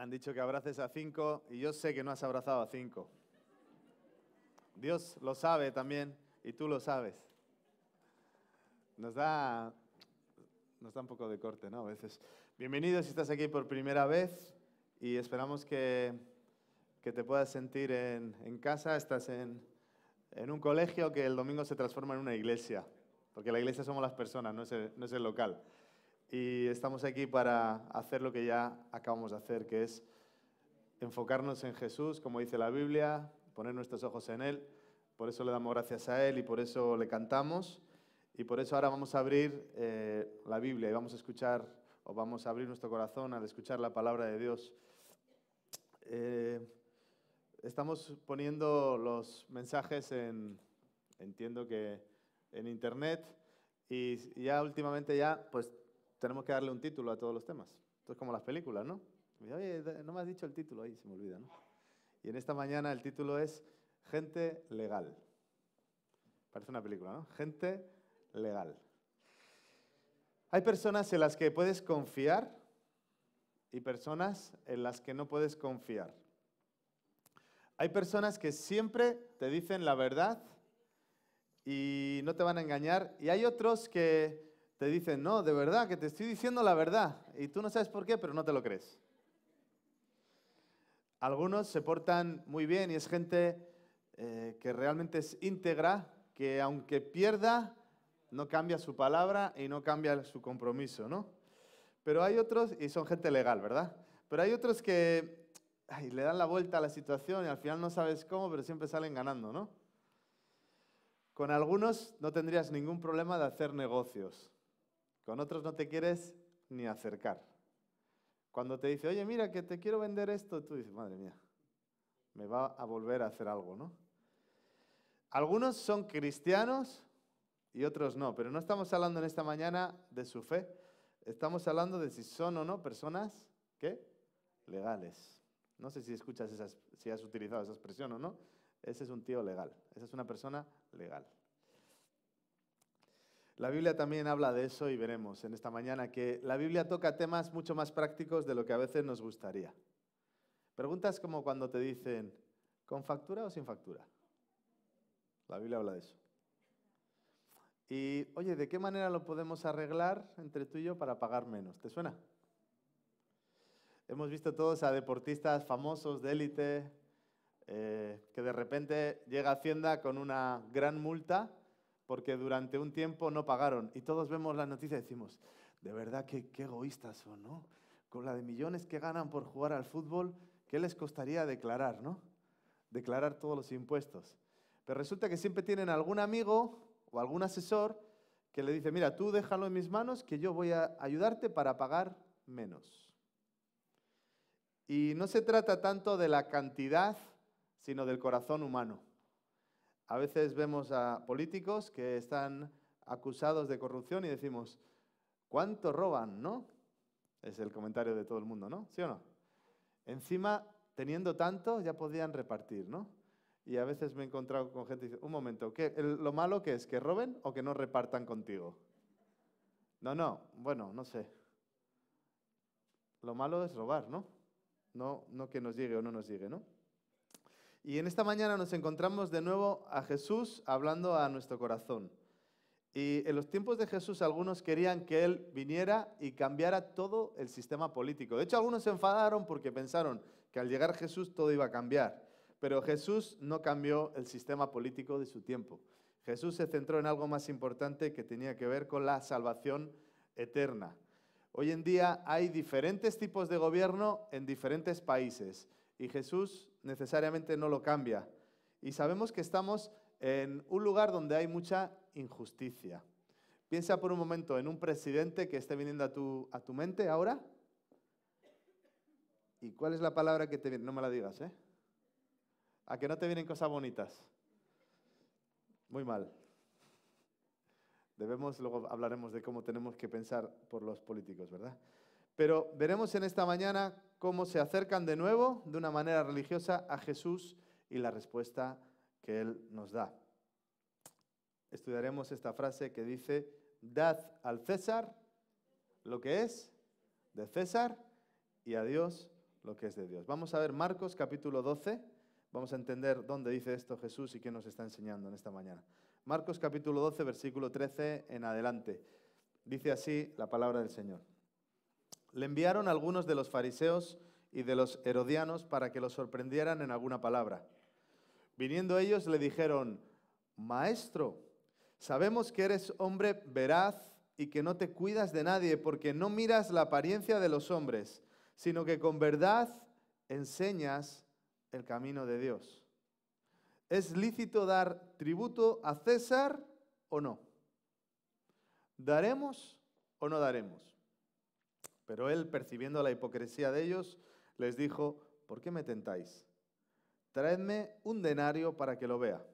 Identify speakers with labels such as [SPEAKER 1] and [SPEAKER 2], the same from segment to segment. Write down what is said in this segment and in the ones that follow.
[SPEAKER 1] Han dicho que abraces a 5 y yo sé que no has abrazado a 5. Dios lo sabe también y tú lo sabes. Nos da un poco de corte, ¿no? A veces. Bienvenidos si estás aquí por primera vez y esperamos que te puedas sentir en casa. Estás en un colegio que el domingo se transforma en una iglesia, porque la iglesia somos las personas, no es el local. Y estamos aquí para hacer lo que ya acabamos de hacer, que es enfocarnos en Jesús, como dice la Biblia, poner nuestros ojos en Él. Por eso le damos gracias a Él y por eso le cantamos. Y por eso ahora vamos a abrir la Biblia y vamos a escuchar, o vamos a abrir nuestro corazón al escuchar la palabra de Dios. Estamos poniendo los mensajes entiendo que en internet, y ya últimamente pues tenemos que darle un título a todos los temas. Esto es como las películas, ¿no? Oye, no me has dicho el título, ahí se me olvida, ¿no? Y en esta mañana el título es Gente Legal. Parece una película, ¿no? Gente legal. Hay personas en las que puedes confiar y personas en las que no puedes confiar. Hay personas que siempre te dicen la verdad y no te van a engañar, y hay otros que te dicen, no, de verdad, que te estoy diciendo la verdad, y tú no sabes por qué, pero no te lo crees. Algunos se portan muy bien y es gente que realmente es íntegra, que aunque pierda, no cambia su palabra y no cambia su compromiso, ¿no? Pero hay otros, y son gente legal, ¿verdad? Pero hay otros que le dan la vuelta a la situación y al final no sabes cómo, pero siempre salen ganando, ¿no? Con algunos no tendrías ningún problema de hacer negocios. Con otros no te quieres ni acercar. Cuando te dice, oye, mira, que te quiero vender esto, tú dices, madre mía, me va a volver a hacer algo, ¿no? Algunos son cristianos y otros no, pero no estamos hablando en esta mañana de su fe. Estamos hablando de si son o no personas, ¿qué? Legales. No sé si escuchas si has utilizado esa expresión o no. Ese es un tío legal. Esa es una persona legal. La Biblia también habla de eso y veremos en esta mañana que la Biblia toca temas mucho más prácticos de lo que a veces nos gustaría. Preguntas como cuando te dicen, ¿con factura o sin factura? La Biblia habla de eso. Y, oye, ¿de qué manera lo podemos arreglar entre tú y yo para pagar menos? ¿Te suena? Hemos visto todos a deportistas famosos de élite que de repente llega Hacienda con una gran multa porque durante un tiempo no pagaron. Y todos vemos la noticia y decimos, de verdad, qué egoístas son, ¿no? Con la de millones que ganan por jugar al fútbol, ¿qué les costaría declarar, no? Declarar todos los impuestos. Pero resulta que siempre tienen algún amigo o algún asesor que le dice, mira, tú déjalo en mis manos que yo voy a ayudarte para pagar menos. Y no se trata tanto de la cantidad, sino del corazón humano. A veces vemos a políticos que están acusados de corrupción y decimos, ¿cuánto roban, no? Es el comentario de todo el mundo, ¿no? ¿Sí o no? Encima, teniendo tanto, ya podrían repartir, ¿no? Y a veces me he encontrado con gente que dice, un momento, ¿lo malo qué es? ¿Que roben o que no repartan contigo? No, bueno, no sé. Lo malo es robar, ¿no? No que nos llegue o no nos llegue, ¿no? Y en esta mañana nos encontramos de nuevo a Jesús hablando a nuestro corazón. Y en los tiempos de Jesús algunos querían que Él viniera y cambiara todo el sistema político. De hecho, algunos se enfadaron porque pensaron que al llegar Jesús todo iba a cambiar. Pero Jesús no cambió el sistema político de su tiempo. Jesús se centró en algo más importante que tenía que ver con la salvación eterna. Hoy en día hay diferentes tipos de gobierno en diferentes países y Jesús necesariamente no lo cambia. Y sabemos que estamos en un lugar donde hay mucha injusticia. Piensa por un momento en un presidente que esté viniendo a tu mente ahora. ¿Y cuál es la palabra que te viene? No me la digas, ¿eh? ¿A que no te vienen cosas bonitas? Muy mal. Luego hablaremos de cómo tenemos que pensar por los políticos, ¿verdad? Pero veremos en esta mañana cómo se acercan de nuevo, de una manera religiosa, a Jesús y la respuesta que Él nos da. Estudiaremos esta frase que dice, dad al César lo que es de César y a Dios lo que es de Dios. Vamos a ver Marcos capítulo 12. Vamos a entender dónde dice esto Jesús y qué nos está enseñando en esta mañana. Marcos capítulo 12, versículo 13 en adelante. Dice así la palabra del Señor. Le enviaron algunos de los fariseos y de los herodianos para que lo sorprendieran en alguna palabra. Viniendo ellos le dijeron: Maestro, sabemos que eres hombre veraz y que no te cuidas de nadie porque no miras la apariencia de los hombres, sino que con verdad enseñas el camino de Dios. ¿Es lícito dar tributo a César o no? ¿Daremos o no daremos? Pero él, percibiendo la hipocresía de ellos, les dijo: ¿por qué me tentáis? Traedme un denario para que lo vea.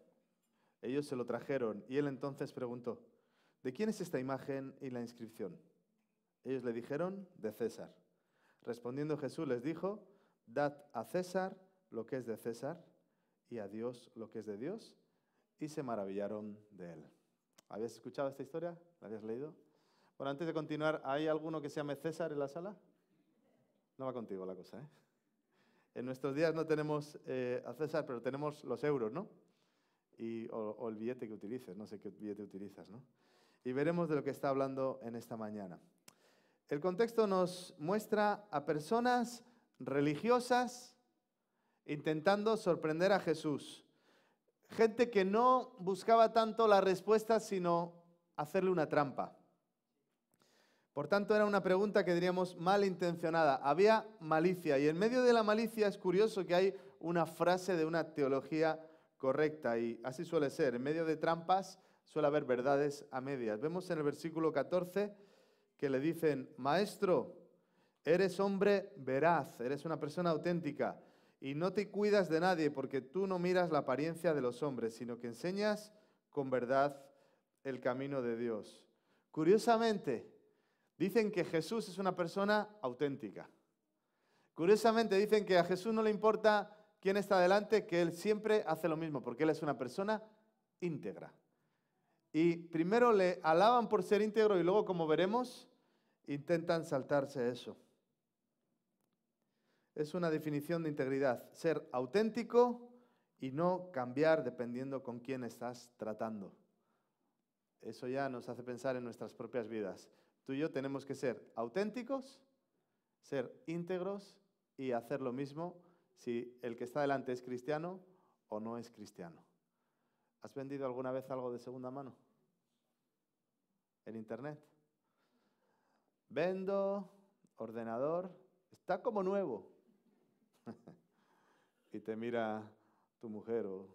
[SPEAKER 1] Ellos se lo trajeron y él entonces preguntó: ¿de quién es esta imagen y la inscripción? Ellos le dijeron: de César. Respondiendo Jesús les dijo: dad a César lo que es de César y a Dios lo que es de Dios. Y se maravillaron de él. ¿Habías escuchado esta historia? ¿La habías leído? Bueno, antes de continuar, ¿hay alguno que se llame César en la sala? No va contigo la cosa, ¿eh? En nuestros días no tenemos a César, pero tenemos los euros, ¿no? O el billete que utilices, no sé qué billete utilizas, ¿no? Y veremos de lo que está hablando en esta mañana. El contexto nos muestra a personas religiosas intentando sorprender a Jesús. Gente que no buscaba tanto la respuesta, sino hacerle una trampa. Por tanto, era una pregunta que diríamos malintencionada. Había malicia. Y en medio de la malicia es curioso que hay una frase de una teología correcta. Y así suele ser. En medio de trampas suele haber verdades a medias. Vemos en el versículo 14 que le dicen: Maestro, eres hombre veraz, eres una persona auténtica y no te cuidas de nadie porque tú no miras la apariencia de los hombres, sino que enseñas con verdad el camino de Dios. Curiosamente, dicen que Jesús es una persona auténtica. Curiosamente, dicen que a Jesús no le importa quién está delante, que Él siempre hace lo mismo, porque Él es una persona íntegra. Y primero le alaban por ser íntegro y luego, como veremos, intentan saltarse eso. Es una definición de integridad, ser auténtico y no cambiar dependiendo con quién estás tratando. Eso ya nos hace pensar en nuestras propias vidas. Tú y yo tenemos que ser auténticos, ser íntegros y hacer lo mismo si el que está delante es cristiano o no es cristiano. ¿Has vendido alguna vez algo de segunda mano? ¿En internet? Vendo, ordenador, está como nuevo. Y te mira tu mujer o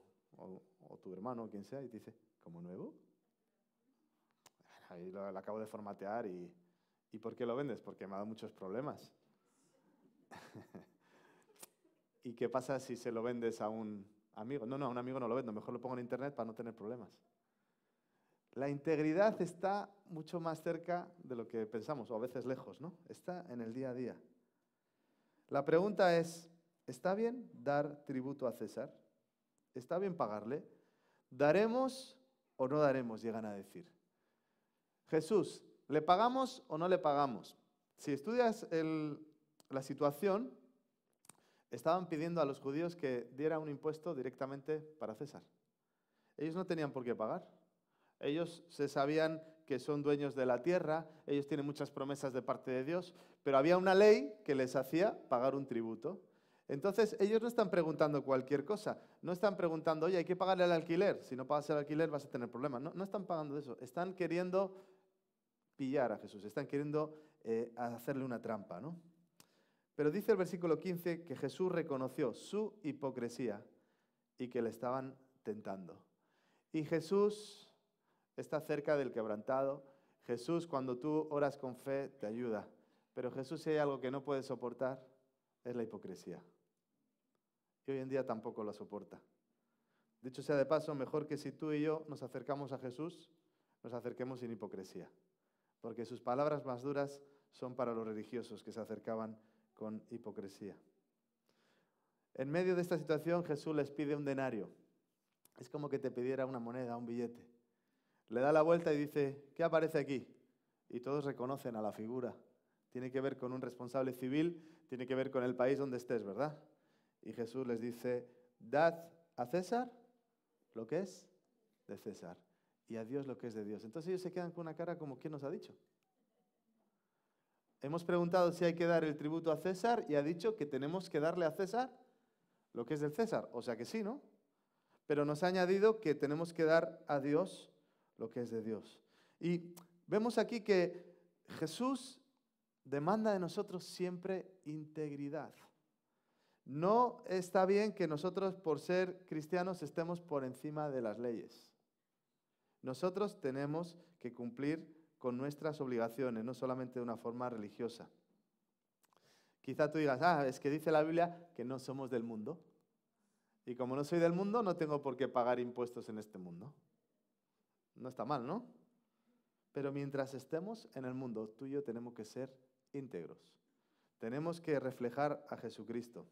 [SPEAKER 1] tu hermano o quien sea y te dice: ¿como nuevo? Ahí lo acabo de formatear ¿y por qué lo vendes? Porque me ha dado muchos problemas. ¿Y qué pasa si se lo vendes a un amigo? No, a un amigo no lo vendo, mejor lo pongo en internet para no tener problemas. La integridad está mucho más cerca de lo que pensamos, o a veces lejos, ¿no? Está en el día a día. La pregunta es: ¿está bien dar tributo a César? ¿Está bien pagarle? ¿Daremos o no daremos?, llegan a decir. Jesús, ¿le pagamos o no le pagamos? Si estudias la situación, estaban pidiendo a los judíos que diera un impuesto directamente para César. Ellos no tenían por qué pagar. Ellos se sabían que son dueños de la tierra, ellos tienen muchas promesas de parte de Dios, pero había una ley que les hacía pagar un tributo. Entonces, ellos no están preguntando cualquier cosa, no están preguntando: oye, hay que pagarle el alquiler, si no pagas el alquiler vas a tener problemas. No están pagando eso, están queriendo pillar a Jesús, están queriendo hacerle una trampa, ¿no? Pero dice el versículo 15 que Jesús reconoció su hipocresía y que le estaban tentando. Y Jesús está cerca del quebrantado. Jesús, cuando tú oras con fe, te ayuda. Pero Jesús, si hay algo que no puede soportar, es la hipocresía. Y hoy en día tampoco la soporta. Dicho sea de paso, mejor que si tú y yo nos acercamos a Jesús, nos acerquemos sin hipocresía. Porque sus palabras más duras son para los religiosos que se acercaban con hipocresía. En medio de esta situación, Jesús les pide un denario. Es como que te pidiera una moneda, un billete. Le da la vuelta y dice: ¿qué aparece aquí? Y todos reconocen a la figura tiene que ver con un responsable civil, tiene que ver con el país donde estés, ¿verdad? Y Jesús les dice, dad a César lo que es de César y a Dios lo que es de Dios. Entonces ellos se quedan con una cara como, ¿quién nos ha dicho? Hemos preguntado si hay que dar el tributo a César y ha dicho que tenemos que darle a César lo que es del César. O sea que sí, ¿no? Pero nos ha añadido que tenemos que dar a Dios lo que es de Dios. Y vemos aquí que Jesús demanda de nosotros siempre integridad. No está bien que nosotros, por ser cristianos, estemos por encima de las leyes. Nosotros tenemos que cumplir con nuestras obligaciones, no solamente de una forma religiosa. Quizá tú digas, es que dice la Biblia que no somos del mundo. Y como no soy del mundo, no tengo por qué pagar impuestos en este mundo. No está mal, ¿no? Pero mientras estemos en el mundo, tú y yo tenemos que ser íntegros. Tenemos que reflejar a Jesucristo.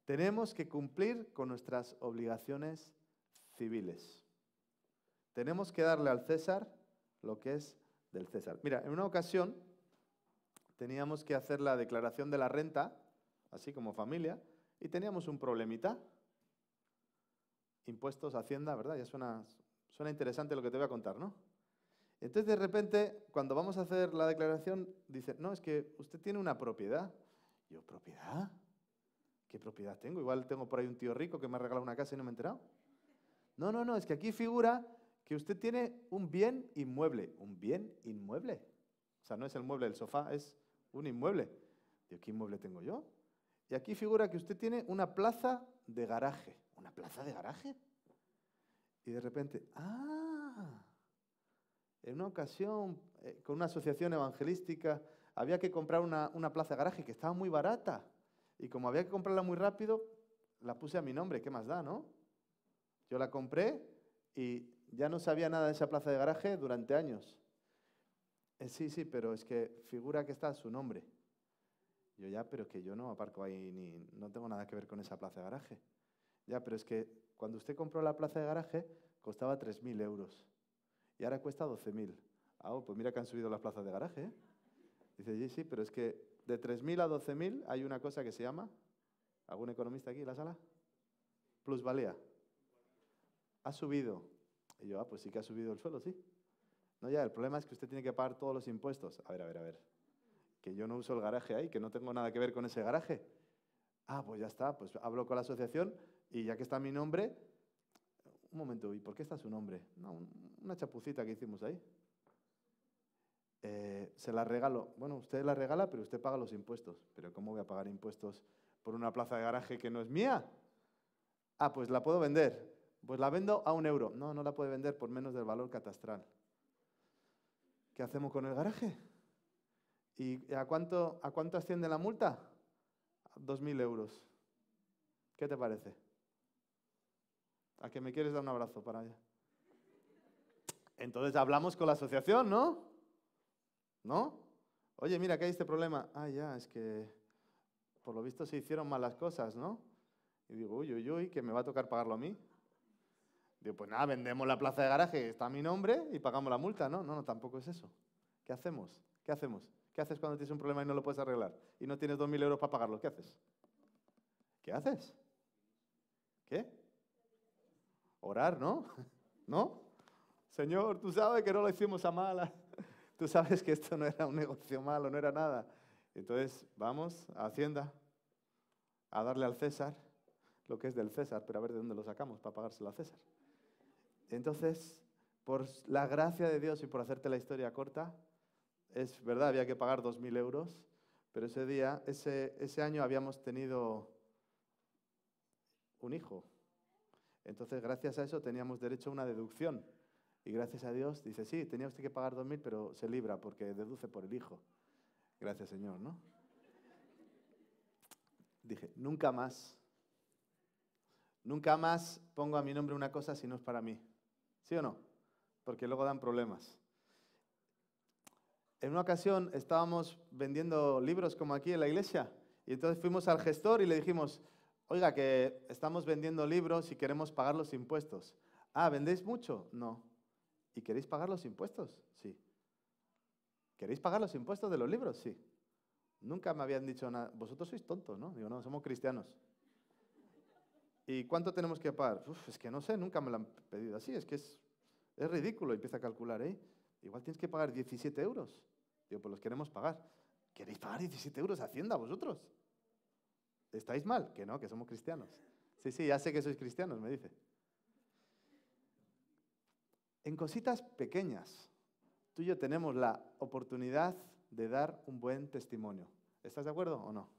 [SPEAKER 1] Tenemos que cumplir con nuestras obligaciones civiles. Tenemos que darle al César lo que es del César. Mira, en una ocasión teníamos que hacer la declaración de la renta, así como familia, y teníamos un problemita. Impuestos, Hacienda, ¿verdad? Ya suena interesante lo que te voy a contar, ¿no? Entonces, de repente, cuando vamos a hacer la declaración, dice, no, es que usted tiene una propiedad. Yo, ¿propiedad? ¿Qué propiedad tengo? Igual tengo por ahí un tío rico que me ha regalado una casa y no me he enterado. No, es que aquí figura que usted tiene un bien inmueble. ¿Un bien inmueble? O sea, no es el mueble del sofá, es un inmueble. Digo, ¿qué inmueble tengo yo? Y aquí figura que usted tiene una plaza de garaje. ¿Una plaza de garaje? Y de repente, en una ocasión, con una asociación evangelística, había que comprar una plaza de garaje que estaba muy barata. Y como había que comprarla muy rápido, la puse a mi nombre. ¿Qué más da, no? Yo la compré y ya no sabía nada de esa plaza de garaje durante años. Sí, pero es que figura que está su nombre. Yo ya, pero es que yo no aparco ahí ni no tengo nada que ver con esa plaza de garaje. Ya, pero es que cuando usted compró la plaza de garaje costaba 3.000 euros y ahora cuesta 12.000. Pues mira que han subido las plazas de garaje, ¿eh? Dice, sí, pero es que de 3.000 a 12.000 hay una cosa que se llama, ¿algún economista aquí en la sala? Plusvalía. Ha subido. Y yo, pues sí que ha subido el suelo, sí. No, ya, el problema es que usted tiene que pagar todos los impuestos. A ver. Que yo no uso el garaje ahí, que no tengo nada que ver con ese garaje. Pues ya está, pues hablo con la asociación y ya que está mi nombre, un momento, ¿y por qué está su nombre? No, una chapucita que hicimos ahí. Se la regalo. Bueno, usted la regala, pero usted paga los impuestos. ¿Pero cómo voy a pagar impuestos por una plaza de garaje que no es mía? Pues la puedo vender. Pues la vendo a 1 euro. No la puede vender por menos del valor catastral. ¿Qué hacemos con el garaje? ¿Y a cuánto asciende la multa? 2.000 euros. ¿Qué te parece? ¿A que me quieres dar un abrazo para allá? Entonces hablamos con la asociación, ¿no? ¿No? Oye, mira, que hay este problema. Ya, es que por lo visto se hicieron mal las cosas, ¿no? Y digo, uy, que me va a tocar pagarlo a mí. Digo, pues nada, vendemos la plaza de garaje, está mi nombre y pagamos la multa. No, tampoco es eso. ¿Qué hacemos? ¿Qué haces cuando tienes un problema y no lo puedes arreglar? Y no tienes 2.000 euros para pagarlo. ¿Qué haces? ¿Qué haces? ¿Qué? Orar, ¿no? ¿No? Señor, tú sabes que no lo hicimos a malas. Tú sabes que esto no era un negocio malo, no era nada. Entonces, vamos a Hacienda a darle al César lo que es del César, pero a ver de dónde lo sacamos para pagárselo a César. Entonces, por la gracia de Dios y por hacerte la historia corta, es verdad, había que pagar 2.000 euros, pero ese año habíamos tenido un hijo. Entonces, gracias a eso teníamos derecho a una deducción. Y gracias a Dios, dice, sí, tenía usted que pagar 2.000, pero se libra porque deduce por el hijo. Gracias, Señor, ¿no? Dije, nunca más pongo a mi nombre una cosa si no es para mí. ¿Sí o no? Porque luego dan problemas. En una ocasión estábamos vendiendo libros como aquí en la iglesia y entonces fuimos al gestor y le dijimos, oiga, que estamos vendiendo libros y queremos pagar los impuestos. ¿Vendéis mucho? No. ¿Y queréis pagar los impuestos? Sí. ¿Queréis pagar los impuestos de los libros? Sí. Nunca me habían dicho nada. Vosotros sois tontos, ¿no? Digo, no, somos cristianos. ¿Y cuánto tenemos que pagar? Uf, es que no sé, nunca me lo han pedido así. Es que es ridículo. Empieza a calcular, ¿eh? Igual tienes que pagar 17 euros. Digo, pues los queremos pagar. ¿Queréis pagar 17 euros a Hacienda vosotros? ¿Estáis mal? Que no, que somos cristianos. Sí, sí, ya sé que sois cristianos, me dice. En cositas pequeñas, tú y yo tenemos la oportunidad de dar un buen testimonio. ¿Estás de acuerdo o no?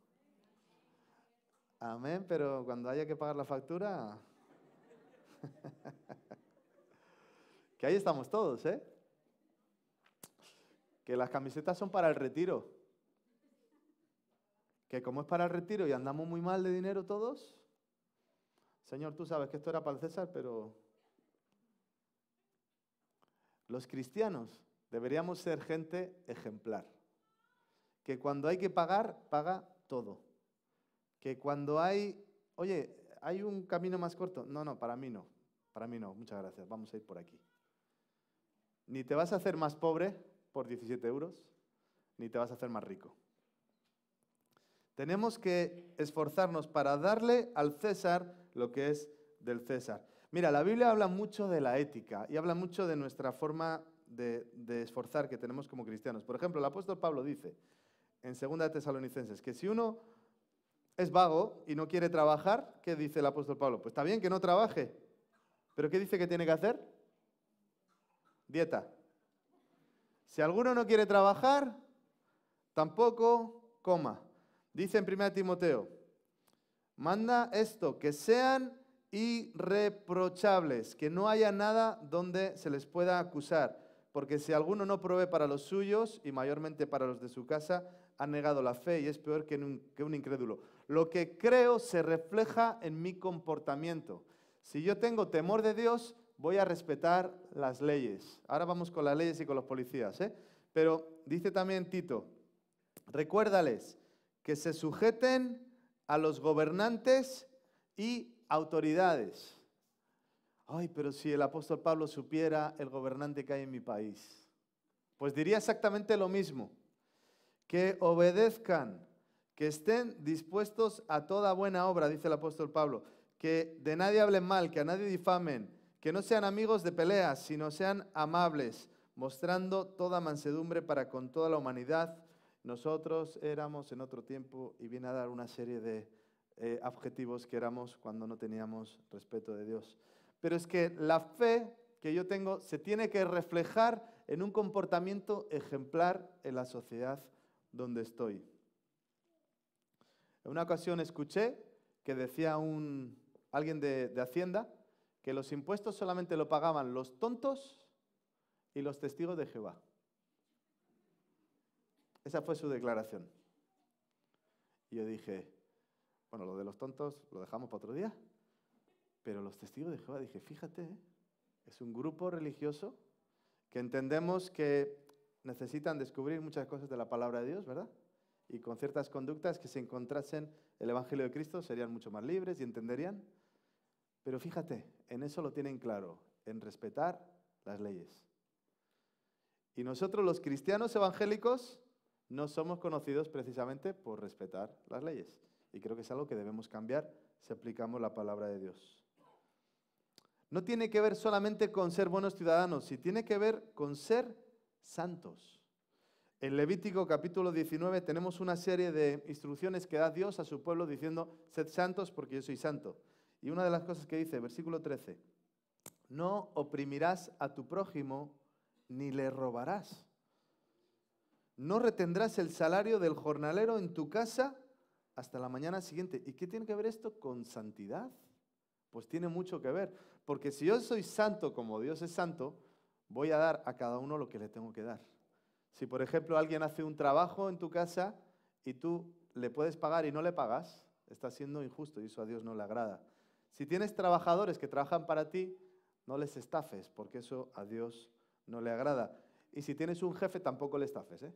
[SPEAKER 1] Amén, pero cuando haya que pagar la factura... que ahí estamos todos, ¿eh? Que las camisetas son para el retiro. Que como es para el retiro y andamos muy mal de dinero todos... Señor, tú sabes que esto era para el César, pero... Los cristianos deberíamos ser gente ejemplar. Que cuando hay que pagar, paga todo. Que cuando hay... Oye, ¿hay un camino más corto? No, no, para mí no. Para mí no, muchas gracias. Vamos a ir por aquí. Ni te vas a hacer más pobre por 17 euros, ni te vas a hacer más rico. Tenemos que esforzarnos para darle al César lo que es del César. Mira, la Biblia habla mucho de la ética y habla mucho de nuestra forma de esforzar que tenemos como cristianos. Por ejemplo, el apóstol Pablo dice en 2 Tesalonicenses que si uno es vago y no quiere trabajar, ¿qué dice el apóstol Pablo? Pues está bien que no trabaje, pero ¿qué dice que tiene que hacer? Dieta. Si alguno no quiere trabajar, tampoco coma. Dice en 1 Timoteo, manda esto, que sean irreprochables, que no haya nada donde se les pueda acusar, porque si alguno no provee para los suyos, y mayormente para los de su casa, ha negado la fe y es peor que un incrédulo. Lo que creo se refleja en mi comportamiento. Si yo tengo temor de Dios, voy a respetar las leyes. Ahora vamos con las leyes y con los policías, ¿eh? Pero dice también Tito, recuérdales que se sujeten a los gobernantes y autoridades. Ay, pero si el apóstol Pablo supiera el gobernante que hay en mi país, pues diría exactamente lo mismo. Que obedezcan, que estén dispuestos a toda buena obra, dice el apóstol Pablo. Que de nadie hablen mal, que a nadie difamen, que no sean amigos de peleas, sino sean amables, mostrando toda mansedumbre para con toda la humanidad. Nosotros éramos en otro tiempo, y viene a dar una serie de adjetivos que éramos cuando no teníamos respeto de Dios. Pero es que la fe que yo tengo se tiene que reflejar en un comportamiento ejemplar en la sociedad donde estoy. En una ocasión escuché que decía alguien de Hacienda que los impuestos solamente lo pagaban los tontos y los testigos de Jehová. Esa fue su declaración. Y yo dije, bueno, lo de los tontos lo dejamos para otro día, pero los testigos de Jehová, dije, fíjate, es un grupo religioso que entendemos que necesitan descubrir muchas cosas de la palabra de Dios, ¿verdad? Y con ciertas conductas que si encontrasen el Evangelio de Cristo serían mucho más libres y entenderían. Pero fíjate, en eso lo tienen claro, en respetar las leyes. Y nosotros los cristianos evangélicos no somos conocidos precisamente por respetar las leyes. Y creo que es algo que debemos cambiar si aplicamos la palabra de Dios. No tiene que ver solamente con ser buenos ciudadanos, sino tiene que ver con ser santos. En Levítico capítulo 19 tenemos una serie de instrucciones que da Dios a su pueblo diciendo, sed santos porque yo soy santo. Y una de las cosas que dice, versículo 13, no oprimirás a tu prójimo ni le robarás. No retendrás el salario del jornalero en tu casa hasta la mañana siguiente. ¿Y qué tiene que ver esto con santidad? Pues tiene mucho que ver, porque si yo soy santo como Dios es santo, voy a dar a cada uno lo que le tengo que dar. Si, por ejemplo, alguien hace un trabajo en tu casa y tú le puedes pagar y no le pagas, estás siendo injusto y eso a Dios no le agrada. Si tienes trabajadores que trabajan para ti, no les estafes, porque eso a Dios no le agrada. Y si tienes un jefe, tampoco le estafes, ¿eh?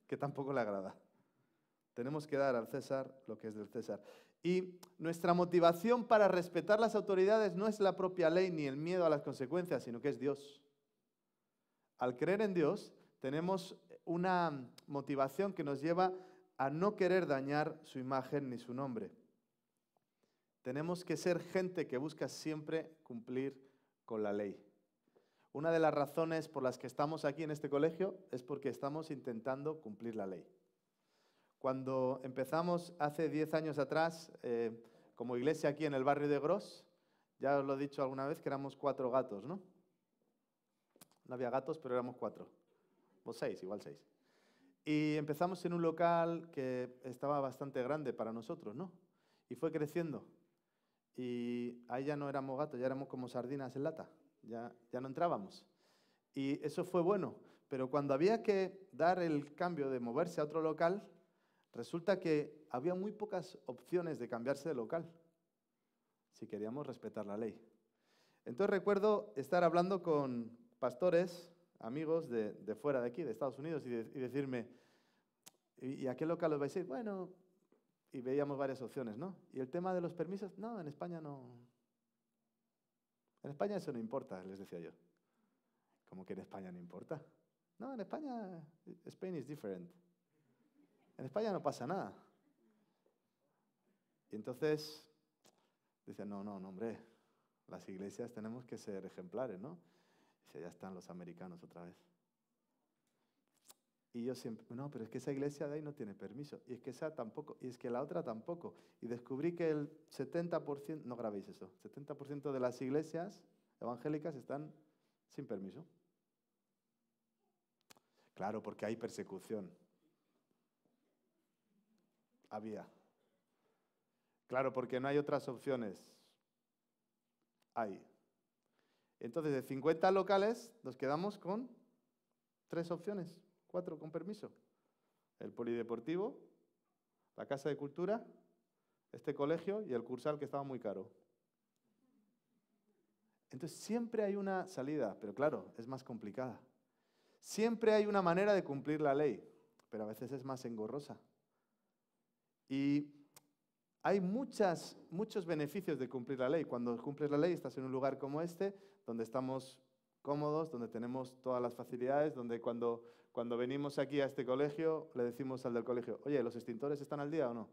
[SPEAKER 1] Que tampoco le agrada. Tenemos que dar al César lo que es del César. Y nuestra motivación para respetar las autoridades no es la propia ley ni el miedo a las consecuencias, sino que es Dios. Al creer en Dios, tenemos una motivación que nos lleva a no querer dañar su imagen ni su nombre. Tenemos que ser gente que busca siempre cumplir con la ley. Una de las razones por las que estamos aquí en este colegio es porque estamos intentando cumplir la ley. Cuando empezamos hace 10 años atrás, como iglesia aquí en el barrio de Gros, ya os lo he dicho alguna vez que éramos 4 gatos, ¿no? No había gatos, pero éramos 4. O 6, igual 6. Y empezamos en un local que estaba bastante grande para nosotros, ¿no? Y fue creciendo. Y ahí ya no éramos gatos, ya éramos como sardinas en lata. Ya no entrábamos. Y eso fue bueno. Pero cuando había que dar el cambio de moverse a otro local, resulta que había muy pocas opciones de cambiarse de local, si queríamos respetar la ley. Entonces recuerdo estar hablando con pastores, amigos de fuera de aquí, de Estados Unidos, y decirme, ¿y a qué local os vais a ir? Bueno, y veíamos varias opciones, ¿no? ¿Y el tema de los permisos? No, en España no. En España eso no importa, les decía yo. ¿Cómo que en España no importa? No, en España, Spain is different. En España no pasa nada. Y entonces, decía, no, hombre, las iglesias tenemos que ser ejemplares, ¿no? Dice, ya están los americanos otra vez. Y yo siempre, no, pero es que esa iglesia de ahí no tiene permiso. Y es que esa tampoco. Y es que la otra tampoco. Y descubrí que el 70%, no grabéis eso, 70% de las iglesias evangélicas están sin permiso. Claro, porque hay persecución. Había. Claro, porque no hay otras opciones. Hay. Entonces, de 50 locales, nos quedamos con 3 opciones. 4 con permiso. El polideportivo, la casa de cultura, este colegio y el cursal que estaba muy caro. Entonces siempre hay una salida, pero claro, es más complicada. Siempre hay una manera de cumplir la ley, pero a veces es más engorrosa. Y hay muchos beneficios de cumplir la ley. Cuando cumples la ley estás en un lugar como este, donde estamos cómodos, donde tenemos todas las facilidades, donde cuando venimos aquí a este colegio, le decimos al del colegio, oye, ¿los extintores están al día o no?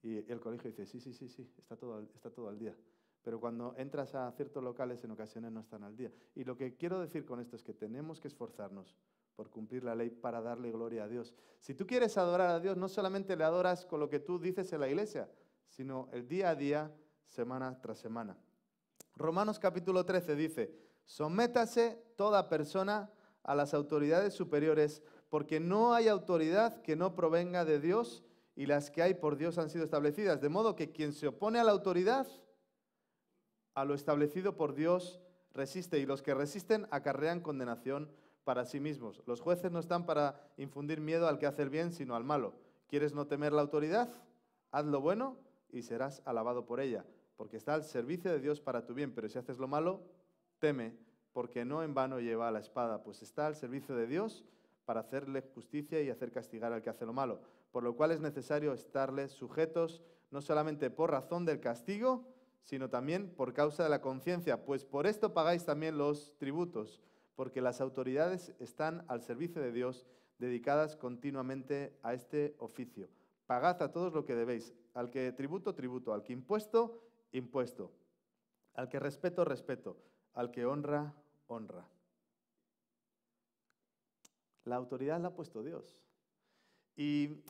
[SPEAKER 1] Y el colegio dice, sí, está todo al día. Pero cuando entras a ciertos locales, en ocasiones no están al día. Y lo que quiero decir con esto es que tenemos que esforzarnos por cumplir la ley para darle gloria a Dios. Si tú quieres adorar a Dios, no solamente le adoras con lo que tú dices en la iglesia, sino el día a día, semana tras semana. Romanos capítulo 13 dice, sométase toda persona a las autoridades superiores, porque no hay autoridad que no provenga de Dios, y las que hay por Dios han sido establecidas. De modo que quien se opone a la autoridad, a lo establecido por Dios, resiste, y los que resisten acarrean condenación para sí mismos. Los jueces no están para infundir miedo al que hace el bien, sino al malo. ¿Quieres no temer la autoridad? Haz lo bueno y serás alabado por ella, porque está al servicio de Dios para tu bien. Pero si haces lo malo, teme, porque no en vano lleva la espada, pues está al servicio de Dios para hacerle justicia y hacer castigar al que hace lo malo. Por lo cual es necesario estarles sujetos, no solamente por razón del castigo, sino también por causa de la conciencia, pues por esto pagáis también los tributos, porque las autoridades están al servicio de Dios, dedicadas continuamente a este oficio. Pagad a todos lo que debéis, al que tributo, tributo, al que impuesto, impuesto, al que respeto, respeto, al que honra, honra. La autoridad la ha puesto Dios. Y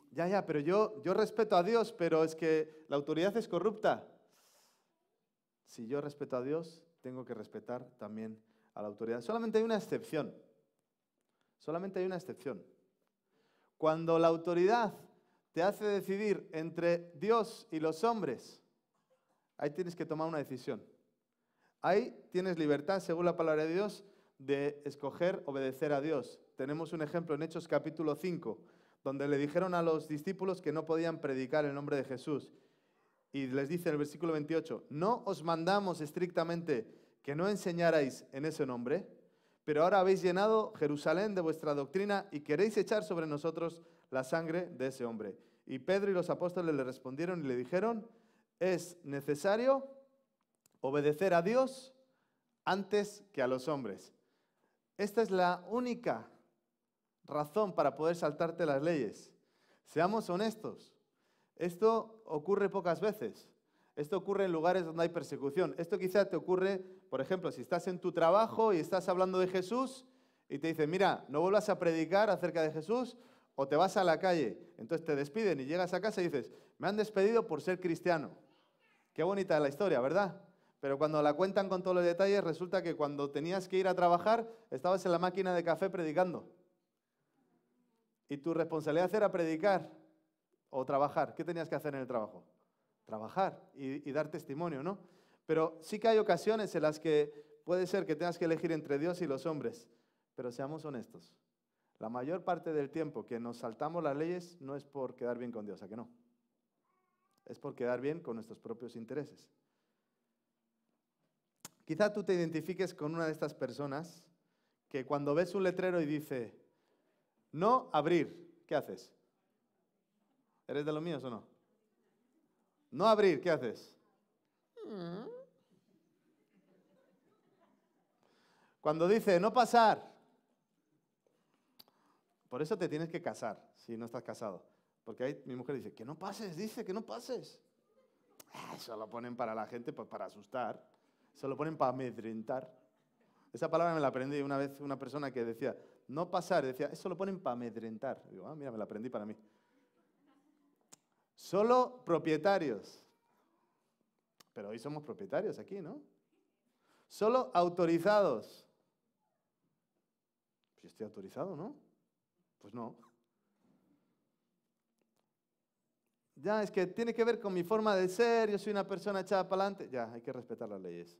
[SPEAKER 1] pero yo respeto a Dios, pero es que la autoridad es corrupta. Si yo respeto a Dios, tengo que respetar también a la autoridad. Solamente hay una excepción. Solamente hay una excepción. Cuando la autoridad te hace decidir entre Dios y los hombres, ahí tienes que tomar una decisión. Ahí tienes libertad, según la palabra de Dios, de escoger obedecer a Dios. Tenemos un ejemplo en Hechos capítulo 5, donde le dijeron a los discípulos que no podían predicar el nombre de Jesús. Y les dice en el versículo 28, no os mandamos estrictamente que no enseñarais en ese nombre, pero ahora habéis llenado Jerusalén de vuestra doctrina y queréis echar sobre nosotros la sangre de ese hombre. Y Pedro y los apóstoles le respondieron y le dijeron, es necesario obedecer a Dios antes que a los hombres. Esta es la única razón para poder saltarte las leyes. Seamos honestos. Esto ocurre pocas veces. Esto ocurre en lugares donde hay persecución. Esto quizá te ocurre, por ejemplo, si estás en tu trabajo y estás hablando de Jesús y te dicen, mira, no vuelvas a predicar acerca de Jesús o te vas a la calle. Entonces te despiden y llegas a casa y dices, me han despedido por ser cristiano. Qué bonita es la historia, ¿verdad? Pero cuando la cuentan con todos los detalles, resulta que cuando tenías que ir a trabajar, estabas en la máquina de café predicando. Y tu responsabilidad era predicar o trabajar. ¿Qué tenías que hacer en el trabajo? Trabajar y dar testimonio, ¿no? Pero sí que hay ocasiones en las que puede ser que tengas que elegir entre Dios y los hombres. Pero seamos honestos. La mayor parte del tiempo que nos saltamos las leyes no es por quedar bien con Dios, ¿a que no? Es por quedar bien con nuestros propios intereses. Quizá tú te identifiques con una de estas personas que cuando ves un letrero y dice, no abrir, ¿qué haces? ¿Eres de los míos o no? No abrir, ¿qué haces? Cuando dice, no pasar, por eso te tienes que casar, si no estás casado. Porque ahí mi mujer dice, que no pases, dice, que no pases. Eso lo ponen para la gente, pues para asustar. Eso lo ponen para amedrentar. Esa palabra me la aprendí una vez una persona que decía, no pasar, decía, eso lo ponen para amedrentar. Digo, mira, me la aprendí para mí. Solo propietarios. Pero hoy somos propietarios aquí, ¿no? Solo autorizados. Yo estoy autorizado, ¿no? Pues no. Ya, es que tiene que ver con mi forma de ser, yo soy una persona echada para adelante. Ya, hay que respetar las leyes.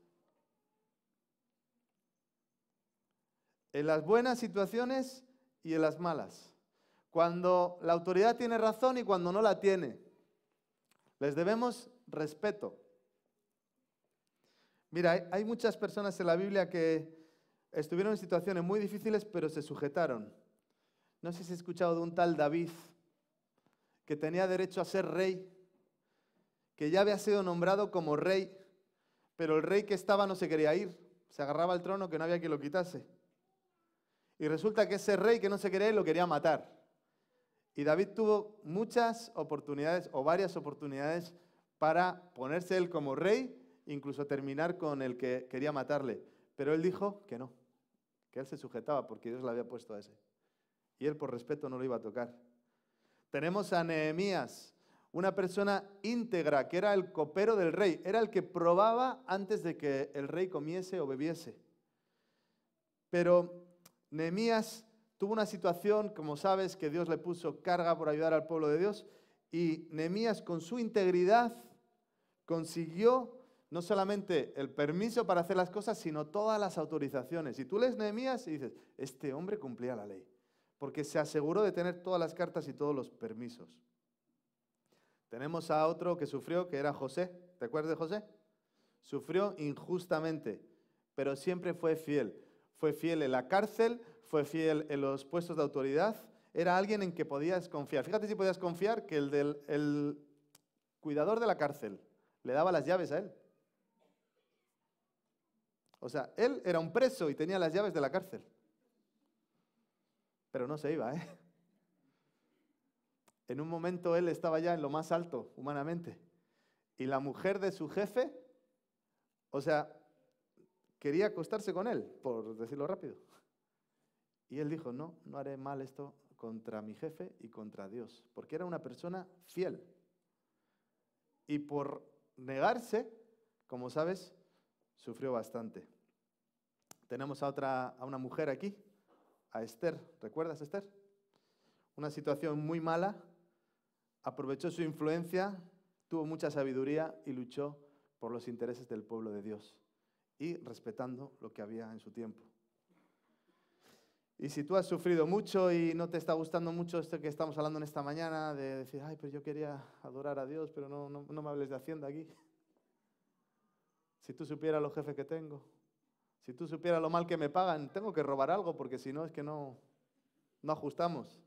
[SPEAKER 1] En las buenas situaciones y en las malas. Cuando la autoridad tiene razón y cuando no la tiene. Les debemos respeto. Mira, hay muchas personas en la Biblia que estuvieron en situaciones muy difíciles, pero se sujetaron. No sé si has escuchado de un tal David, que tenía derecho a ser rey, que ya había sido nombrado como rey, pero el rey que estaba no se quería ir, se agarraba al trono que no había quien lo quitase. Y resulta que ese rey que no se quería ir lo quería matar. Y David tuvo muchas oportunidades o varias oportunidades para ponerse él como rey, incluso terminar con el que quería matarle. Pero él dijo que no, que él se sujetaba porque Dios le había puesto a ese. Y él por respeto no lo iba a tocar. Tenemos a Nehemías, una persona íntegra, que era el copero del rey. Era el que probaba antes de que el rey comiese o bebiese. Pero Nehemías tuvo una situación, como sabes, que Dios le puso carga por ayudar al pueblo de Dios. Y Nehemías, con su integridad, consiguió no solamente el permiso para hacer las cosas, sino todas las autorizaciones. Y tú lees Nehemías y dices, este hombre cumplía la ley, porque se aseguró de tener todas las cartas y todos los permisos. Tenemos a otro que sufrió, que era José. ¿Te acuerdas de José? Sufrió injustamente, pero siempre fue fiel. Fue fiel en la cárcel, fue fiel en los puestos de autoridad. Era alguien en que podías confiar. Fíjate si podías confiar que el cuidador de la cárcel le daba las llaves a él. O sea, él era un preso y tenía las llaves de la cárcel. Pero no se iba, ¿eh? En un momento él estaba ya en lo más alto, humanamente. Y la mujer de su jefe, o sea, quería acostarse con él, por decirlo rápido. Y él dijo, no, no haré mal esto contra mi jefe y contra Dios, porque era una persona fiel. Y por negarse, como sabes, sufrió bastante. Tenemos a una mujer aquí, a Esther. ¿Recuerdas a Esther? Una situación muy mala, aprovechó su influencia, tuvo mucha sabiduría y luchó por los intereses del pueblo de Dios y respetando lo que había en su tiempo. Y si tú has sufrido mucho y no te está gustando mucho esto que estamos hablando en esta mañana, de decir, ay, pero yo quería adorar a Dios, pero no me hables de Hacienda aquí. Si tú supieras los jefes que tengo, si tú supieras lo mal que me pagan, tengo que robar algo porque si no es que no ajustamos.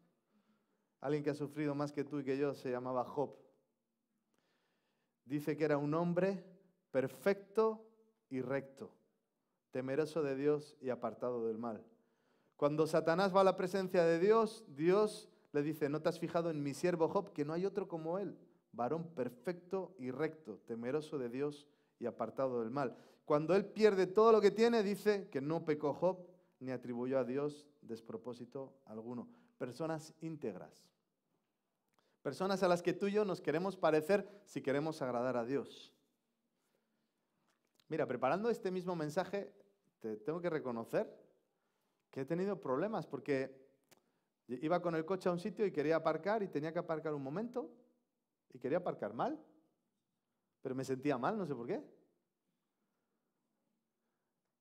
[SPEAKER 1] Alguien que ha sufrido más que tú y que yo se llamaba Job. Dice que era un hombre perfecto y recto, temeroso de Dios y apartado del mal. Cuando Satanás va a la presencia de Dios, Dios le dice, ¿no te has fijado en mi siervo Job, que no hay otro como él? Varón perfecto y recto, temeroso de Dios y apartado del mal. Cuando él pierde todo lo que tiene, dice que no pecó Job ni atribuyó a Dios despropósito alguno. Personas íntegras. Personas a las que tú y yo nos queremos parecer si queremos agradar a Dios. Mira, preparando este mismo mensaje, te tengo que reconocer que he tenido problemas porque iba con el coche a un sitio y quería aparcar y tenía que aparcar un momento y quería aparcar mal, pero me sentía mal, no sé por qué.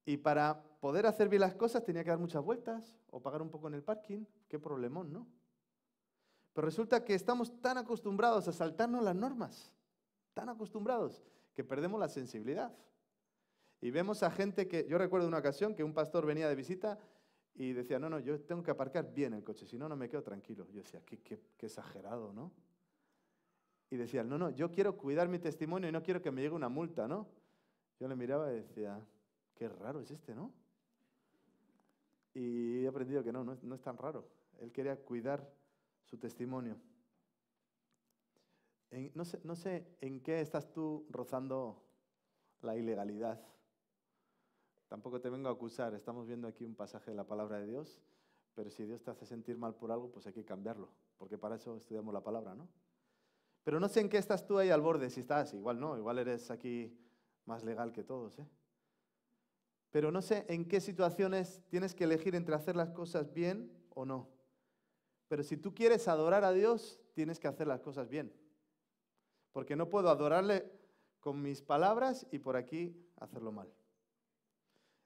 [SPEAKER 1] Y para poder hacer bien las cosas tenía que dar muchas vueltas o pagar un poco en el parking. Qué problemón, ¿no? Pero resulta que estamos tan acostumbrados a saltarnos las normas, tan acostumbrados, que perdemos la sensibilidad. Y vemos a gente que, yo recuerdo una ocasión que un pastor venía de visita y decía, no, yo tengo que aparcar bien el coche, si no, no me quedo tranquilo. Yo decía, qué exagerado, ¿no? Y decía, no, yo quiero cuidar mi testimonio y no quiero que me llegue una multa, ¿no? Yo le miraba y decía, qué raro es este, ¿no? Y he aprendido que no es tan raro. Él quería cuidar su testimonio. No sé en qué estás tú rozando la ilegalidad. Tampoco te vengo a acusar. Estamos viendo aquí un pasaje de la palabra de Dios, pero si Dios te hace sentir mal por algo, pues hay que cambiarlo, porque para eso estudiamos la palabra, ¿no? Pero no sé en qué estás tú ahí al borde, si estás, igual no, igual eres aquí más legal que todos, ¿eh? Pero no sé en qué situaciones tienes que elegir entre hacer las cosas bien o no. Pero si tú quieres adorar a Dios, tienes que hacer las cosas bien. Porque no puedo adorarle con mis palabras y por aquí hacerlo mal.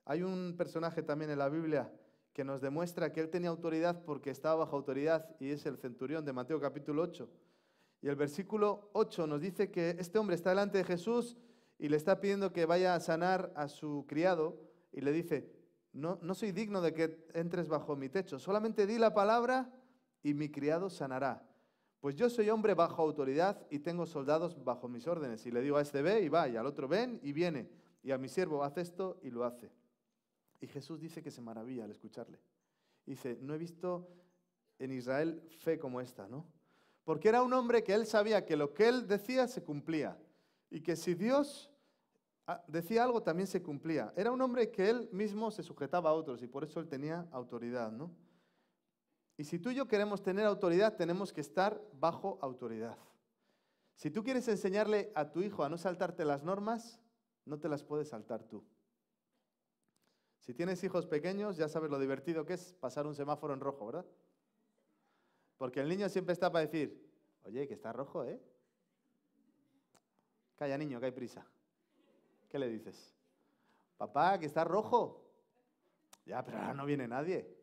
[SPEAKER 1] Hay un personaje también en la Biblia que nos demuestra que él tenía autoridad porque estaba bajo autoridad y es el centurión de Mateo capítulo 8. Y el versículo 8 nos dice que este hombre está delante de Jesús y le está pidiendo que vaya a sanar a su criado y le dice, no soy digno de que entres bajo mi techo, solamente di la palabra y mi criado sanará. Pues yo soy hombre bajo autoridad y tengo soldados bajo mis órdenes. Y le digo a este ve y va, y al otro ven y viene. Y a mi siervo haz esto y lo hace. Y Jesús dice que se maravilla al escucharle. Dice, no he visto en Israel fe como esta, ¿no? Porque era un hombre que él sabía que lo que él decía se cumplía. Y que si Dios decía algo también se cumplía. Era un hombre que él mismo se sujetaba a otros y por eso él tenía autoridad, ¿no? Y si tú y yo queremos tener autoridad, tenemos que estar bajo autoridad. Si tú quieres enseñarle a tu hijo a no saltarte las normas, no te las puedes saltar tú. Si tienes hijos pequeños, ya sabes lo divertido que es pasar un semáforo en rojo, ¿verdad? Porque el niño siempre está para decir, oye, que está rojo, ¿eh? Calla, niño, que hay prisa. ¿Qué le dices? Papá, que está rojo. Ya, pero ahora no viene nadie.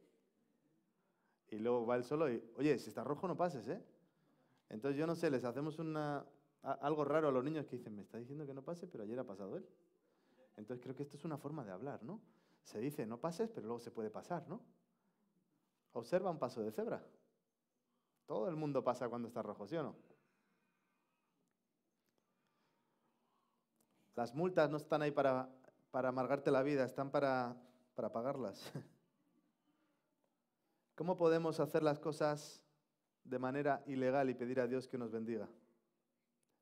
[SPEAKER 1] Y luego va él solo y, oye, si está rojo no pases, ¿eh? Entonces yo no sé, les hacemos algo raro a los niños que dicen, me está diciendo que no pase, pero ayer ha pasado él. Entonces creo que esto es una forma de hablar, ¿no? Se dice, no pases, pero luego se puede pasar, ¿no? Observa un paso de cebra. Todo el mundo pasa cuando está rojo, ¿sí o no? Las multas no están ahí para amargarte la vida, están para pagarlas. ¿Cómo podemos hacer las cosas de manera ilegal y pedir a Dios que nos bendiga?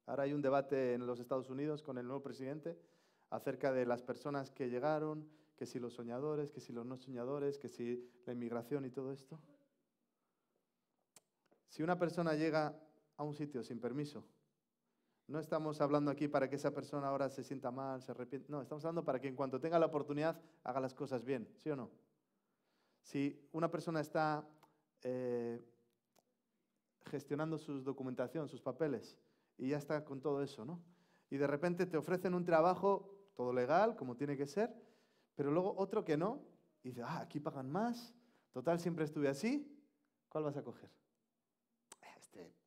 [SPEAKER 1] Ahora hay un debate en los Estados Unidos con el nuevo presidente acerca de las personas que llegaron, que si los soñadores, que si los no soñadores, que si la inmigración y todo esto. Si una persona llega a un sitio sin permiso, no estamos hablando aquí para que esa persona ahora se sienta mal, se arrepienta. No, estamos hablando para que en cuanto tenga la oportunidad haga las cosas bien, ¿sí o no? Si una persona está gestionando su documentación, sus papeles, y ya está con todo eso, ¿no? Y de repente te ofrecen un trabajo, todo legal, como tiene que ser, pero luego otro que no, y dices, aquí pagan más, total, siempre estuve así, ¿cuál vas a coger?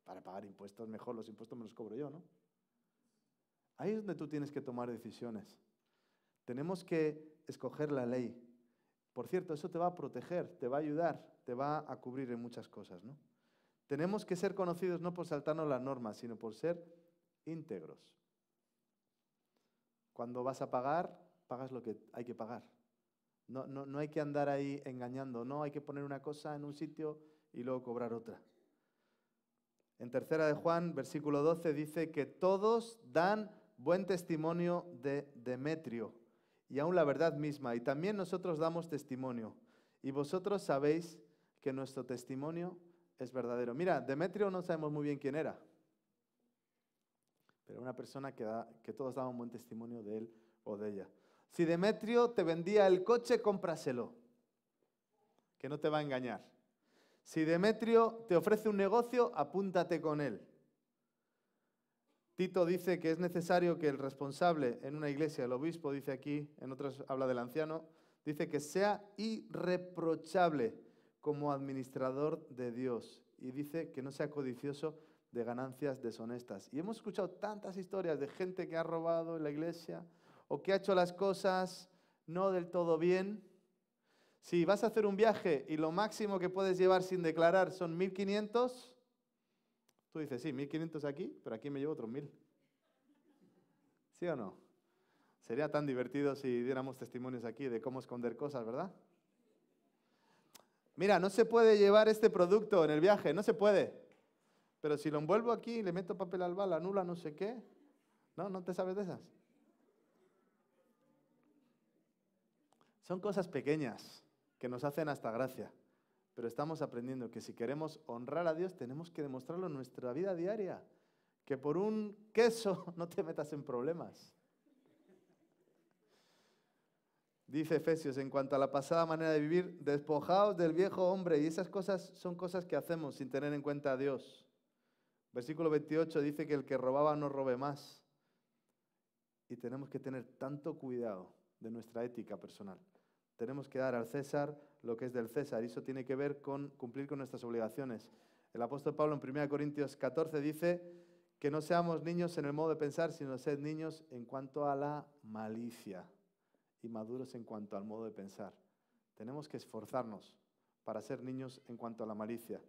[SPEAKER 1] Para pagar impuestos, mejor los impuestos me los cobro yo, ¿no? Ahí es donde tú tienes que tomar decisiones. Tenemos que escoger la ley. Por cierto, eso te va a proteger, te va a ayudar, te va a cubrir en muchas cosas, ¿no? Tenemos que ser conocidos no por saltarnos las normas, sino por ser íntegros. Cuando vas a pagar, pagas lo que hay que pagar. No hay que andar ahí engañando, no hay que poner una cosa en un sitio y luego cobrar otra. En 3 de Juan, versículo 12, dice que todos dan buen testimonio de Demetrio y aún la verdad misma, y también nosotros damos testimonio. Y vosotros sabéis que nuestro testimonio es verdadero. Mira, Demetrio no sabemos muy bien quién era, pero una persona que todos daban buen testimonio de él o de ella. Si Demetrio te vendía el coche, cómpraselo, que no te va a engañar. Si Demetrio te ofrece un negocio, apúntate con él. Tito dice que es necesario que el responsable en una iglesia, el obispo dice aquí, en otros habla del anciano, dice que sea irreprochable como administrador de Dios. Y dice que no sea codicioso de ganancias deshonestas. Y hemos escuchado tantas historias de gente que ha robado en la iglesia o que ha hecho las cosas no del todo bien. Si vas a hacer un viaje y lo máximo que puedes llevar sin declarar son 1.500, tú dices, sí, 1.500 aquí, pero aquí me llevo otros 1.000. ¿Sí o no? Sería tan divertido si diéramos testimonios aquí de cómo esconder cosas, ¿verdad? Mira, no se puede llevar este producto en el viaje, no se puede. Pero si lo envuelvo aquí, le meto papel albal, anula no sé qué. ¿No te sabes de esas? Son cosas pequeñas que nos hacen hasta gracia. Pero estamos aprendiendo que si queremos honrar a Dios, tenemos que demostrarlo en nuestra vida diaria. Que por un queso no te metas en problemas. Dice Efesios, en cuanto a la pasada manera de vivir, despojaos del viejo hombre. Y esas cosas son cosas que hacemos sin tener en cuenta a Dios. Versículo 28 dice que el que robaba no robe más. Y tenemos que tener tanto cuidado de nuestra ética personal. Tenemos que dar al César lo que es del César. Y eso tiene que ver con cumplir con nuestras obligaciones. El apóstol Pablo en 1 Corintios 14 dice que no seamos niños en el modo de pensar, sino sed niños en cuanto a la malicia y maduros en cuanto al modo de pensar. Tenemos que esforzarnos para ser niños en cuanto a la malicia.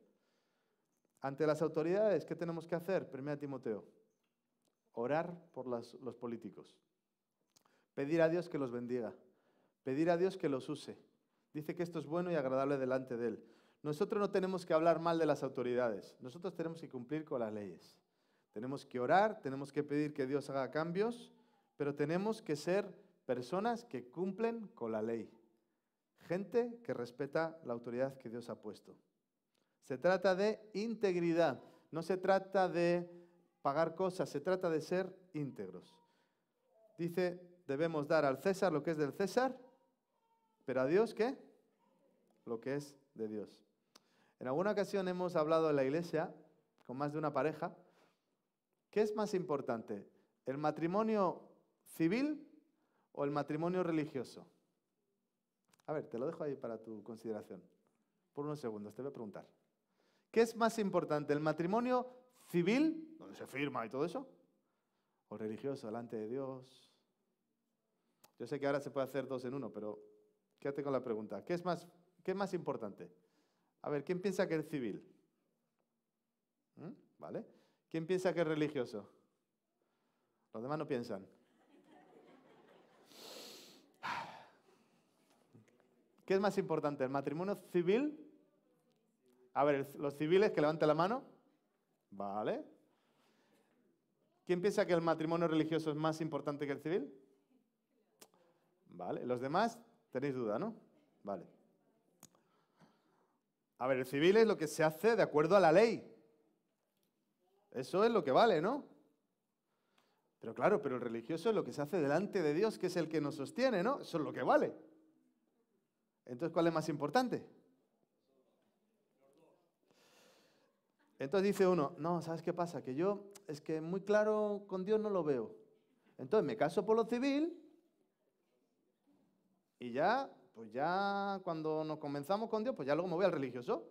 [SPEAKER 1] Ante las autoridades, ¿qué tenemos que hacer? 1 Timoteo, orar por los políticos. Pedir a Dios que los bendiga. Pedir a Dios que los use. Dice que esto es bueno y agradable delante de Él. Nosotros no tenemos que hablar mal de las autoridades. Nosotros tenemos que cumplir con las leyes. Tenemos que orar, tenemos que pedir que Dios haga cambios, pero tenemos que ser personas que cumplen con la ley. Gente que respeta la autoridad que Dios ha puesto. Se trata de integridad. No se trata de pagar cosas, se trata de ser íntegros. Dice, debemos dar al César lo que es del César, pero a Dios, ¿qué? Lo que es de Dios. En alguna ocasión hemos hablado en la iglesia, con más de una pareja, ¿qué es más importante? ¿El matrimonio civil o el matrimonio religioso? A ver, te lo dejo ahí para tu consideración. Por unos segundos, te voy a preguntar. ¿Qué es más importante, el matrimonio civil, donde se firma y todo eso, o religioso, delante de Dios? Yo sé que ahora se puede hacer 2 en 1, pero quédate con la pregunta. ¿Qué es más importante? A ver, ¿quién piensa que es civil? ¿Vale? ¿Quién piensa que es religioso? Los demás no piensan. ¿Qué es más importante, el matrimonio civil? A ver, los civiles, que levanten la mano. Vale. ¿Quién piensa que el matrimonio religioso es más importante que el civil? Vale. Los demás tenéis duda, ¿no? Vale. A ver, el civil es lo que se hace de acuerdo a la ley. Eso es lo que vale, ¿no? Pero claro, pero el religioso es lo que se hace delante de Dios, que es el que nos sostiene, ¿no? Eso es lo que vale. Entonces, ¿cuál es más importante? Entonces dice uno, no, ¿sabes qué pasa? Que yo, es que muy claro con Dios no lo veo. Entonces me caso por lo civil y ya, pues ya cuando nos comenzamos con Dios, pues ya luego me voy al religioso.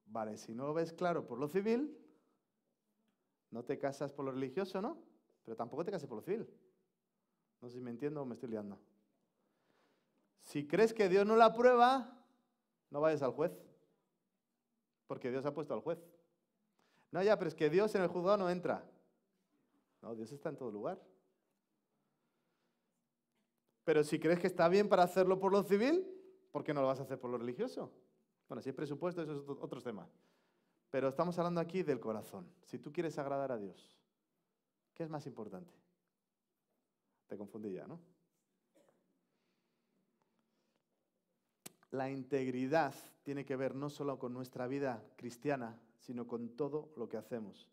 [SPEAKER 1] Vale, si no lo ves claro por lo civil, no te casas por lo religioso, ¿no? Pero tampoco te cases por lo civil. No sé si me entiendo o me estoy liando. Si crees que Dios no la aprueba, no vayas al juez. Porque Dios ha puesto al juez. No, ya, pero es que Dios en el juzgado no entra. No, Dios está en todo lugar. Pero si crees que está bien para hacerlo por lo civil, ¿por qué no lo vas a hacer por lo religioso? Bueno, si es presupuesto, eso es otro tema. Pero estamos hablando aquí del corazón. Si tú quieres agradar a Dios, ¿qué es más importante? Te confundí ya, ¿no? La integridad tiene que ver no solo con nuestra vida cristiana, sino con todo lo que hacemos.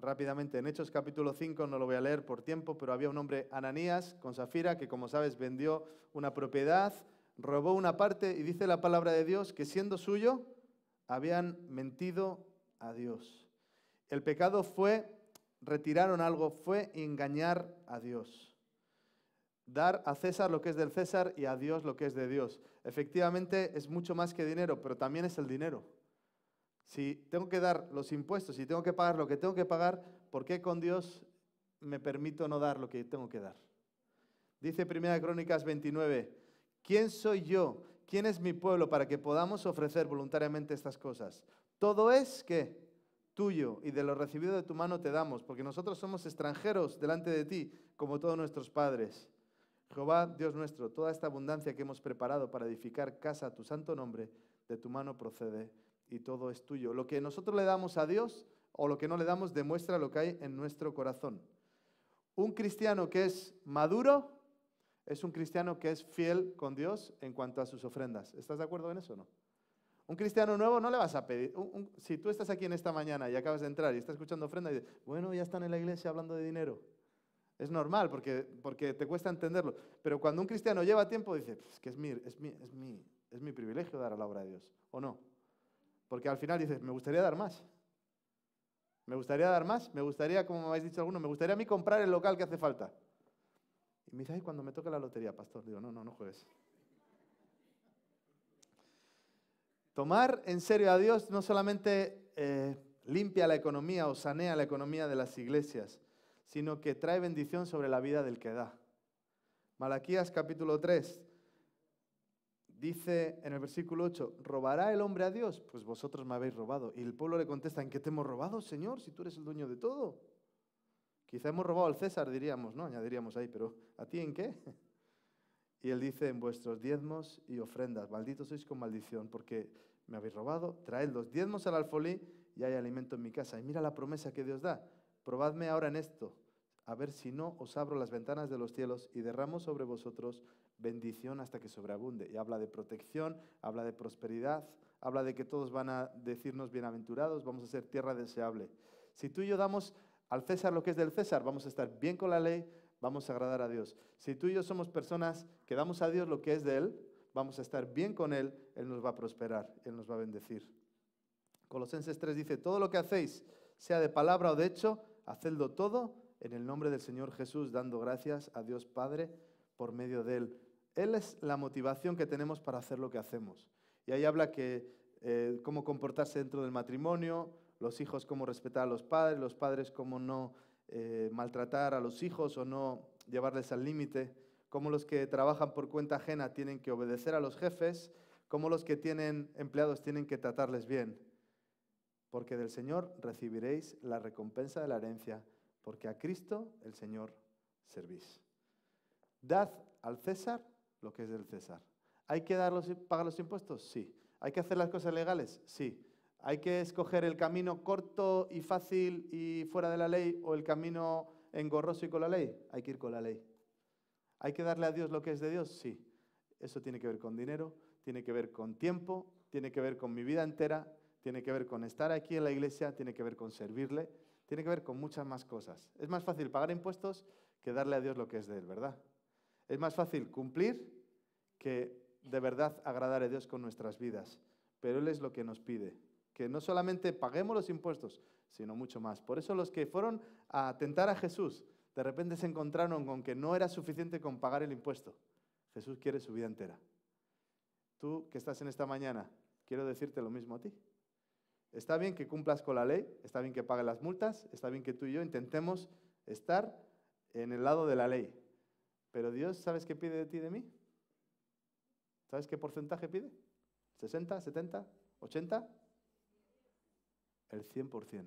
[SPEAKER 1] Rápidamente, en Hechos capítulo 5, no lo voy a leer por tiempo, pero había un hombre, Ananías, con Safira, que como sabes vendió una propiedad, robó una parte y dice la palabra de Dios que siendo suyo, habían mentido a Dios. El pecado fue, retiraron algo, fue engañar a Dios. Dar a César lo que es del César y a Dios lo que es de Dios. Efectivamente es mucho más que dinero, pero también es el dinero. Si tengo que dar los impuestos, si tengo que pagar lo que tengo que pagar, ¿por qué con Dios me permito no dar lo que tengo que dar? Dice 1 Crónicas 29, ¿quién soy yo? ¿Quién es mi pueblo para que podamos ofrecer voluntariamente estas cosas? Todo es, ¿qué? Tuyo, y de lo recibido de tu mano te damos, porque nosotros somos extranjeros delante de ti, como todos nuestros padres. Jehová, Dios nuestro, toda esta abundancia que hemos preparado para edificar casa a tu santo nombre, de tu mano procede y todo es tuyo. Lo que nosotros le damos a Dios o lo que no le damos demuestra lo que hay en nuestro corazón. Un cristiano que es maduro es un cristiano que es fiel con Dios en cuanto a sus ofrendas. ¿Estás de acuerdo en eso o no? Un cristiano nuevo no le vas a pedir. Si tú estás aquí en esta mañana y acabas de entrar y estás escuchando ofrenda y dices, bueno, ya están en la iglesia hablando de dinero. Es normal porque te cuesta entenderlo. Pero cuando un cristiano lleva tiempo dice, pues que es mi privilegio dar a la obra de Dios. ¿O no? Porque al final dices, me gustaría dar más. Me gustaría dar más. Me gustaría, como me habéis dicho algunos, me gustaría a mí comprar el local que hace falta. Y me dice, ay, cuando me toque la lotería, pastor. Digo, no juegues. Tomar en serio a Dios no solamente limpia la economía o sanea la economía de las iglesias, sino que trae bendición sobre la vida del que da. Malaquías capítulo 3 dice en el versículo 8, ¿robará el hombre a Dios? Pues vosotros me habéis robado. Y el pueblo le contesta, ¿en qué te hemos robado, Señor, si tú eres el dueño de todo? Quizá hemos robado al César, diríamos, ¿no? Añadiríamos ahí, pero ¿a ti en qué? Y él dice, en vuestros diezmos y ofrendas, malditos sois con maldición, porque me habéis robado, traed los diezmos al alfolí y hay alimento en mi casa. Y mira la promesa que Dios da, probadme ahora en esto, a ver si no os abro las ventanas de los cielos y derramo sobre vosotros bendición hasta que sobreabunde. Y habla de protección, habla de prosperidad, habla de que todos van a decirnos bienaventurados, vamos a ser tierra deseable. Si tú y yo damos al César lo que es del César, vamos a estar bien con la ley, vamos a agradar a Dios. Si tú y yo somos personas que damos a Dios lo que es de Él, vamos a estar bien con Él, Él nos va a prosperar, Él nos va a bendecir. Colosenses 3 dice, todo lo que hacéis, sea de palabra o de hecho, hacedlo todo en el nombre del Señor Jesús, dando gracias a Dios Padre por medio de Él. Él es la motivación que tenemos para hacer lo que hacemos. Y ahí habla que cómo comportarse dentro del matrimonio, los hijos cómo respetar a los padres cómo no maltratar a los hijos o no llevarles al límite, cómo los que trabajan por cuenta ajena tienen que obedecer a los jefes, cómo los que tienen empleados tienen que tratarles bien. Porque del Señor recibiréis la recompensa de la herencia, porque a Cristo el Señor servís. Dad al César lo que es del César. ¿Hay que pagar los impuestos? Sí. ¿Hay que hacer las cosas legales? Sí. ¿Hay que escoger el camino corto y fácil y fuera de la ley o el camino engorroso y con la ley? Hay que ir con la ley. ¿Hay que darle a Dios lo que es de Dios? Sí. Eso tiene que ver con dinero, tiene que ver con tiempo, tiene que ver con mi vida entera, tiene que ver con estar aquí en la iglesia, tiene que ver con servirle, tiene que ver con muchas más cosas. Es más fácil pagar impuestos que darle a Dios lo que es de Él, ¿verdad? Es más fácil cumplir que de verdad agradar a Dios con nuestras vidas. Pero Él es lo que nos pide, que no solamente paguemos los impuestos, sino mucho más. Por eso los que fueron a tentar a Jesús, de repente se encontraron con que no era suficiente con pagar el impuesto. Jesús quiere su vida entera. Tú que estás en esta mañana, quiero decirte lo mismo a ti. Está bien que cumplas con la ley, está bien que pagues las multas, está bien que tú y yo intentemos estar en el lado de la ley. Pero Dios, ¿sabes qué pide de ti y de mí? ¿Sabes qué porcentaje pide? ¿60, 70, 80? El 100%.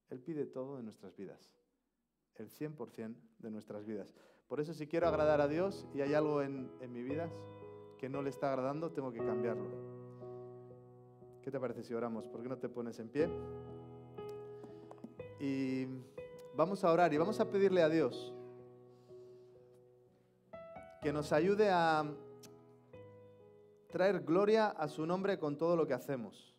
[SPEAKER 1] Él pide todo en nuestras vidas. el 100% de nuestras vidas. Por eso si quiero agradar a Dios y hay algo en mi vida que no le está agradando, tengo que cambiarlo. ¿Qué te parece si oramos? ¿Por qué no te pones en pie? Y vamos a orar y vamos a pedirle a Dios que nos ayude a traer gloria a su nombre con todo lo que hacemos.